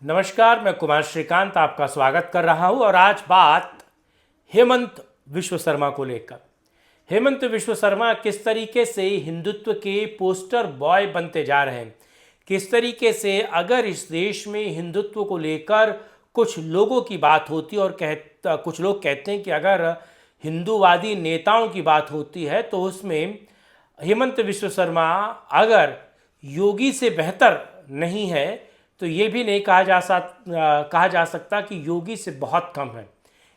नमस्कार, मैं कुमार श्रीकांत आपका स्वागत कर रहा हूं और आज बात हेमंत विश्व शर्मा को लेकर। हेमंत विश्व शर्मा किस तरीके से हिंदुत्व के पोस्टर बॉय बनते जा रहे हैं, किस तरीके से अगर इस देश में हिंदुत्व को लेकर कुछ लोगों की बात होती और कुछ लोग कहते हैं कि अगर हिंदूवादी नेताओं की बात होती है तो उसमें हेमंत विश्व शर्मा अगर योगी से बेहतर नहीं है तो ये भी नहीं कहा जा सकता कि योगी से बहुत कम है।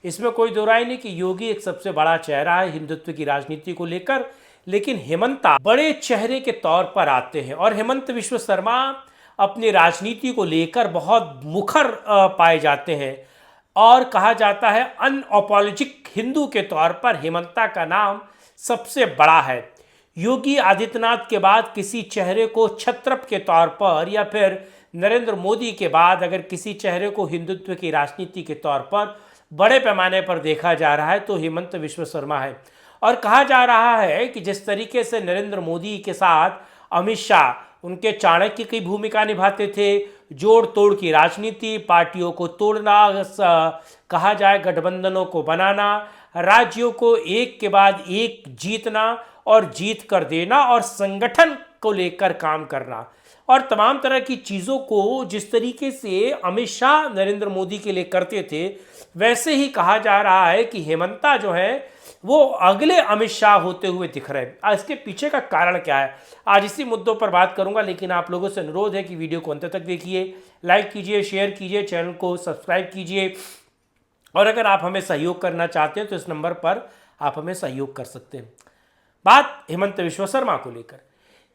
इसमें कोई दो राय नहीं कि योगी एक सबसे बड़ा चेहरा है हिंदुत्व की राजनीति को लेकर, लेकिन हेमंता बड़े चेहरे के तौर पर आते हैं और हेमंत विश्व शर्मा अपनी राजनीति को लेकर बहुत मुखर पाए जाते हैं और कहा जाता है अनअपोलोजिक हिंदू के तौर पर हेमंता का नाम सबसे बड़ा है। योगी आदित्यनाथ के बाद किसी चेहरे को छत्रप के तौर पर या फिर नरेंद्र मोदी के बाद अगर किसी चेहरे को हिंदुत्व की राजनीति के तौर पर बड़े पैमाने पर देखा जा रहा है तो हेमंत विश्व शर्मा है। और कहा जा रहा है कि जिस तरीके से नरेंद्र मोदी के साथ अमित शाह उनके चाणक्य की भूमिका निभाते थे, जोड़ तोड़ की राजनीति, पार्टियों को तोड़ना, कहा जाए गठबंधनों को बनाना, राज्यों को एक के बाद एक जीतना और जीत कर देना और संगठन को लेकर काम करना और तमाम तरह की चीज़ों को जिस तरीके से अमित शाह नरेंद्र मोदी के लिए करते थे, वैसे ही कहा जा रहा है कि हेमंता जो है वो अगले अमित शाह होते हुए दिख रहे हैं। इसके पीछे का कारण क्या है, आज इसी मुद्दों पर बात करूंगा, लेकिन आप लोगों से अनुरोध है कि वीडियो को अंत तक देखिए, लाइक कीजिए, शेयर कीजिए, चैनल को सब्सक्राइब कीजिए और अगर आप हमें सहयोग करना चाहते हैं तो इस नंबर पर आप हमें सहयोग कर सकते हैं। बात हेमंत विश्व शर्मा को लेकर।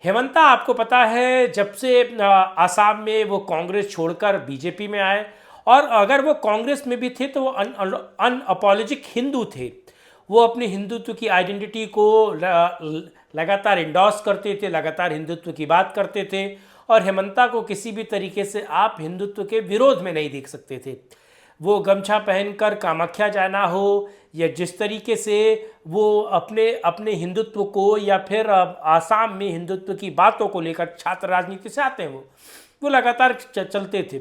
हेमंता आपको पता है जब से आसाम में वो कांग्रेस छोड़कर बीजेपी में आए और अगर वो कांग्रेस में भी थे तो वो अनअपोलोजिक हिंदू थे। वो अपने हिंदुत्व की आइडेंटिटी को लगातार इंडोर्स करते थे, लगातार हिंदुत्व की बात करते थे और हेमंता को किसी भी तरीके से आप हिंदुत्व के विरोध में नहीं देख सकते थे। वो गमछा पहनकर कामाख्या जाना हो या जिस तरीके से वो अपने हिंदुत्व को या फिर आसाम में हिंदुत्व की बातों को लेकर छात्र राजनीति से आते हैं वो लगातार चलते थे।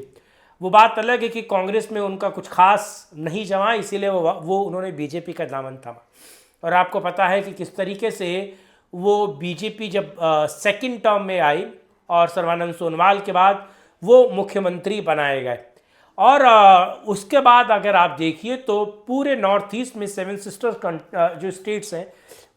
वो बात अलग है कि कांग्रेस में उनका कुछ खास नहीं जमा, इसीलिए वो उन्होंने बीजेपी का दामन थामा। और आपको पता है कि किस तरीके से वो बीजेपी जब सेकंड टर्म में आई और सर्बानंद सोनोवाल के बाद वो मुख्यमंत्री बनाए गए और उसके बाद अगर आप देखिए तो पूरे नॉर्थ ईस्ट में 7 सिस्टर जो स्टेट्स हैं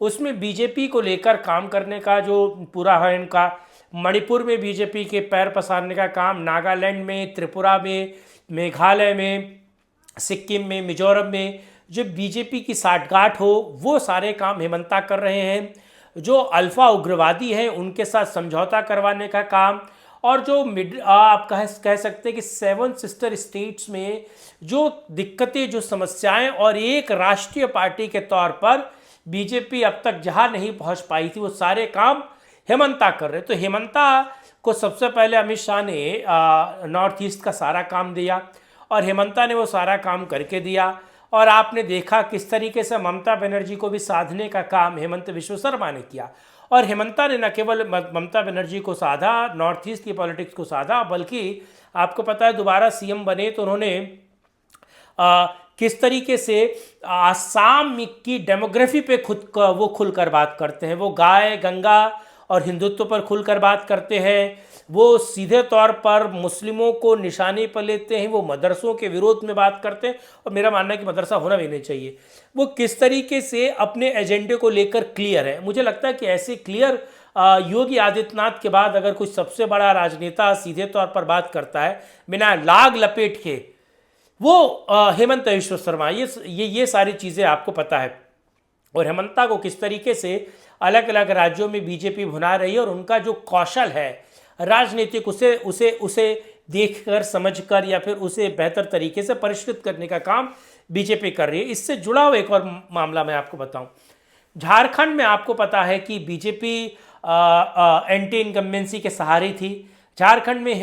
उसमें बीजेपी को लेकर काम करने का जो पूरा है इनका, मणिपुर में बीजेपी के पैर पसारने का काम, नागालैंड में, त्रिपुरा में, मेघालय में, सिक्किम में, मिजोरम में जो बीजेपी की साठगांठ हो वो सारे काम हेमंता कर रहे हैं। जो अल्फा उग्रवादी हैं उनके साथ समझौता करवाने का काम और जो आप कह सकते हैं कि 7 सिस्टर स्टेट्स में जो दिक्कतें, जो समस्याएं और एक राष्ट्रीय पार्टी के तौर पर बीजेपी अब तक जहां नहीं पहुंच पाई थी वो सारे काम हेमंता कर रहे। तो हेमंता को सबसे पहले अमित शाह ने नॉर्थ ईस्ट का सारा काम दिया और हेमंता ने वो सारा काम करके दिया और आपने देखा किस तरीके से ममता बनर्जी को भी साधने का काम हेमंत विश्व शर्मा ने किया। और हेमंता ने न केवल ममता बनर्जी को साधा, नॉर्थ ईस्ट की पॉलिटिक्स को साधा, बल्कि आपको पता है दोबारा सीएम बने तो उन्होंने किस तरीके से आसाम की डेमोग्राफी पे वो खुलकर बात करते हैं। वो गाय, गंगा और हिंदुत्व पर खुलकर बात करते हैं। वो सीधे तौर पर मुस्लिमों को निशाने पर लेते हैं। वो मदरसों के विरोध में बात करते हैं और मेरा मानना है कि मदरसा होना भी नहीं चाहिए। वो किस तरीके से अपने एजेंडे को लेकर क्लियर है। मुझे लगता है कि ऐसे क्लियर योगी आदित्यनाथ के बाद अगर कोई सबसे बड़ा राजनेता सीधे तौर पर बात करता है बिना लाग लपेट के, वो हेमंत विश्व शर्मा। ये सारी चीज़ें आपको पता है। और हेमंता को किस तरीके से अलग अलग राज्यों में बीजेपी भुना रही है और उनका जो कौशल है राजनीतिक उसे देखकर, समझकर या फिर उसे बेहतर तरीके से परिष्कृत करने का काम बीजेपी कर रही है। इससे जुड़ा हुआ एक और मामला मैं आपको बताऊं। झारखंड में आपको पता है कि बीजेपी एंटी इनकम्बेंसी के सहारे थी। झारखंड में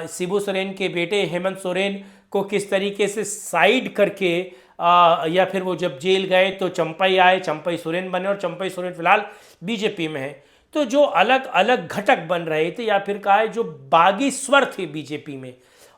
शिबू सोरेन के बेटे हेमंत सोरेन को किस तरीके से साइड करके या फिर वो जब जेल गए तो चंपई आए, चंपई सोरेन बने और चंपई सोरेन फिलहाल बीजेपी में है। तो जो अलग अलग घटक बन रहे थे या फिर कहा है जो बागी स्वर थे बीजेपी में,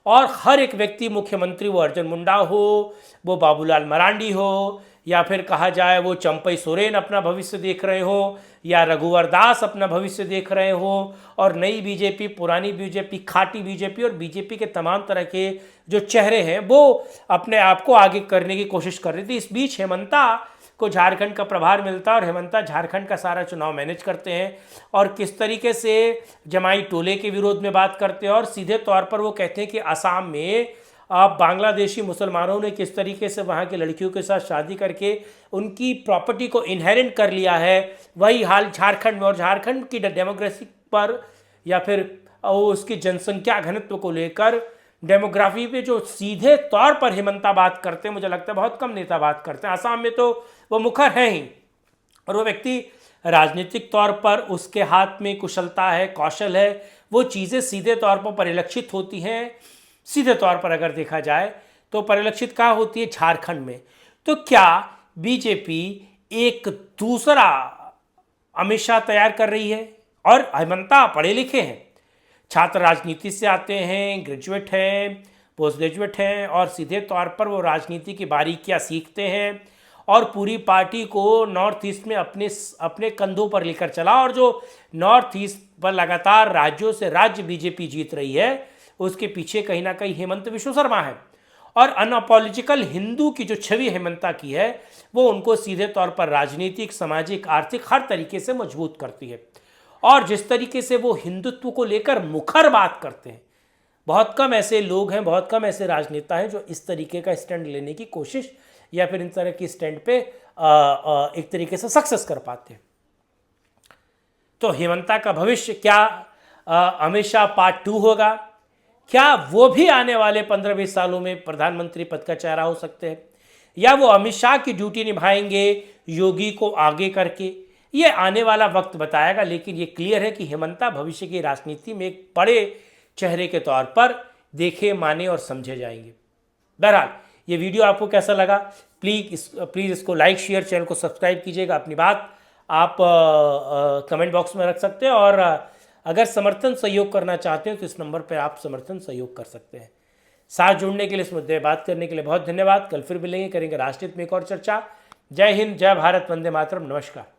और हर एक व्यक्ति मुख्यमंत्री, वो अर्जुन मुंडा हो, वो बाबूलाल मरांडी हो, या फिर कहा जाए वो चंपई सोरेन अपना भविष्य देख रहे हो, या रघुवर दास अपना भविष्य देख रहे हो, और नई बीजेपी, पुरानी बीजेपी, खाटी बीजेपी और बीजेपी के तमाम तरह के जो चेहरे हैं वो अपने आप को आगे करने की कोशिश कर रही थी। इस बीच हेमंता को झारखंड का प्रभार मिलता है और हेमंता झारखंड का सारा चुनाव मैनेज करते हैं, और किस तरीके से जमाई टोले के विरोध में बात करते हैं, और सीधे तौर पर वो कहते हैं कि असम में अब बांग्लादेशी मुसलमानों ने किस तरीके से वहाँ की लड़कियों के साथ शादी करके उनकी प्रॉपर्टी को इनहेरिट कर लिया है, वही हाल झारखंड में। और झारखंड की डेमोक्रेसी पर या फिर उसकी जनसंख्या घनत्व को लेकर, डेमोग्राफी पे जो सीधे तौर पर हेमंता बात करते हैं, मुझे लगता है बहुत कम नेता बात करते हैं। असम में तो वो मुखर हैं ही, और वो व्यक्ति राजनीतिक तौर पर उसके हाथ में कुशलता है, कौशल है, वो चीज़ें सीधे तौर पर परिलक्षित होती हैं। सीधे तौर पर अगर देखा जाए तो परिलक्षित कहाँ होती है? झारखंड में। तो क्या बीजेपी एक दूसरा अमित शाह तैयार कर रही है? और हेमंता पढ़े लिखे हैं, छात्र राजनीति से आते हैं, ग्रेजुएट हैं, पोस्ट ग्रेजुएट हैं, और सीधे तौर पर वो राजनीति की बारीकियाँ सीखते हैं और पूरी पार्टी को नॉर्थ ईस्ट में अपने कंधों पर लेकर चला। और जो नॉर्थ ईस्ट पर लगातार राज्यों से राज्य बीजेपी जीत रही है, उसके पीछे कहीं ना कहीं हेमंत विश्व शर्मा है। और अनअपॉलिटिकल हिंदू की जो छवि हेमंता की है, वो उनको सीधे तौर पर राजनीतिक, सामाजिक, आर्थिक हर तरीके से मजबूत करती है। और जिस तरीके से वो हिंदुत्व को लेकर मुखर बात करते हैं, बहुत कम ऐसे लोग हैं, बहुत कम ऐसे राजनेता हैं जो इस तरीके का स्टैंड लेने की कोशिश या फिर इन तरह की स्टैंड पे एक तरीके से सक्सेस कर पाते हैं। तो हेमंता का भविष्य क्या अमित शाह पार्ट 2 होगा? क्या वो भी आने वाले 15-20 सालों में प्रधानमंत्री पद का चेहरा हो सकते हैं, या वो अमित शाह की ड्यूटी निभाएंगे योगी को आगे करके? ये आने वाला वक्त बताएगा। लेकिन ये क्लियर है कि हेमंता भविष्य की राजनीति में एक बड़े चेहरे के तौर पर देखे, माने और समझे जाएंगे। बहरहाल ये वीडियो आपको कैसा लगा? प्लीज़ इसको लाइक, शेयर, चैनल को सब्सक्राइब कीजिएगा। अपनी बात आप कमेंट बॉक्स में रख सकते हैं, और अगर समर्थन सहयोग करना चाहते हैं तो इस नंबर पर आप समर्थन सहयोग कर सकते हैं। साथ जुड़ने के लिए, इस मुद्दे पर बात करने के लिए बहुत धन्यवाद। कल फिर मिलेंगे, करेंगे राष्ट्रहित में एक और चर्चा। जय हिंद, जय भारत, वंदे मातरम, नमस्कार।